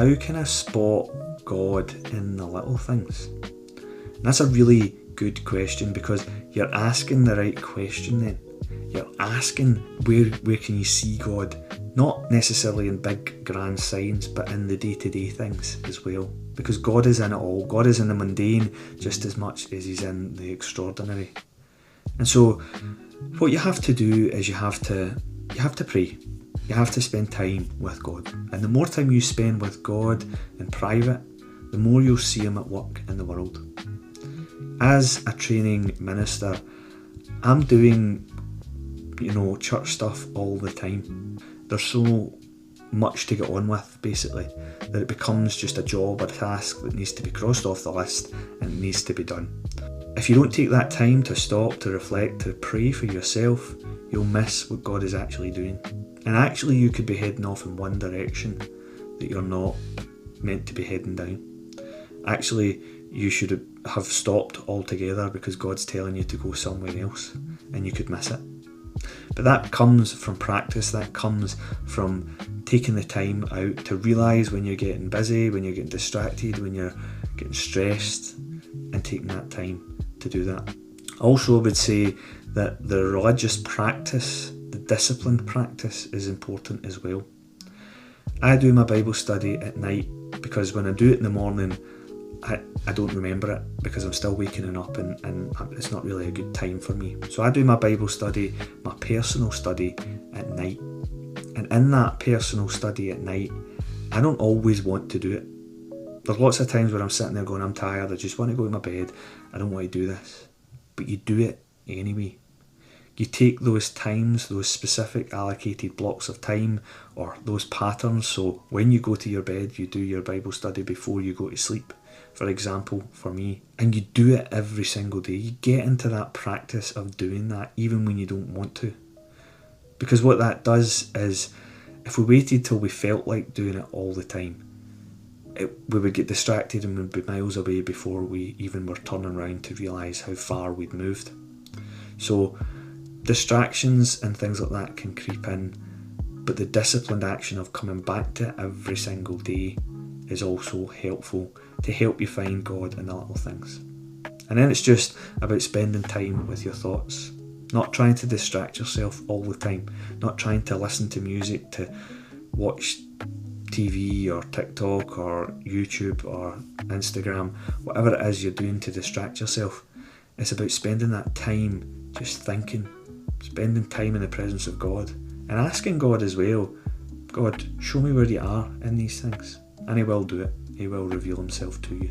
How can I spot God in the little things? And that's a really good question, because you're asking the right question then. You're asking where can you see God, not necessarily in big grand signs, but in the day-to-day things as well. Because God is in it all. God is in the mundane just as much as he's in the extraordinary. And so what you have to do is you have to pray. You have to spend time with God. And the more time you spend with God in private, the more you'll see him at work in the world. As a training minister, I'm doing, church stuff all the time. There's so much to get on with, basically, that it becomes just a job or task that needs to be crossed off the list and it needs to be done. If you don't take that time to stop, to reflect, to pray for yourself, you'll miss what God is actually doing. And actually you could be heading off in one direction that you're not meant to be heading down. Actually, you should have stopped altogether because God's telling you to go somewhere else and you could miss it. But that comes from practice, that comes from taking the time out to realise when you're getting busy, when you're getting distracted, when you're getting stressed, and taking that time to do that. Also, I would say that the religious practice, the disciplined practice, is important as well. I do my Bible study at night because when I do it in the morning, I don't remember it because I'm still waking up and it's not really a good time for me. So I do my Bible study, my personal study at night. And in that personal study at night, I don't always want to do it. There's lots of times where I'm sitting there going, I'm tired, I just want to go to my bed, I don't want to do this. But you do it anyway. You take those times, those specific allocated blocks of time, or those patterns, so when you go to your bed, you do your Bible study before you go to sleep, for example, for me, and you do it every single day. You get into that practice of doing that even when you don't want to. Because what that does is, if we waited till we felt like doing it all the time, we would get distracted and we'd be miles away before we even were turning around to realise how far we'd moved. So distractions and things like that can creep in, but the disciplined action of coming back to it every single day is also helpful to help you find God in the little things. And then it's just about spending time with your thoughts, not trying to distract yourself all the time, not trying to listen to music, to watch TV or TikTok or YouTube or Instagram, whatever it is you're doing to distract yourself. It's about spending that time just thinking, spending time in the presence of God and asking God as well, God, show me where you are in these things. And he will do it. He will reveal himself to you.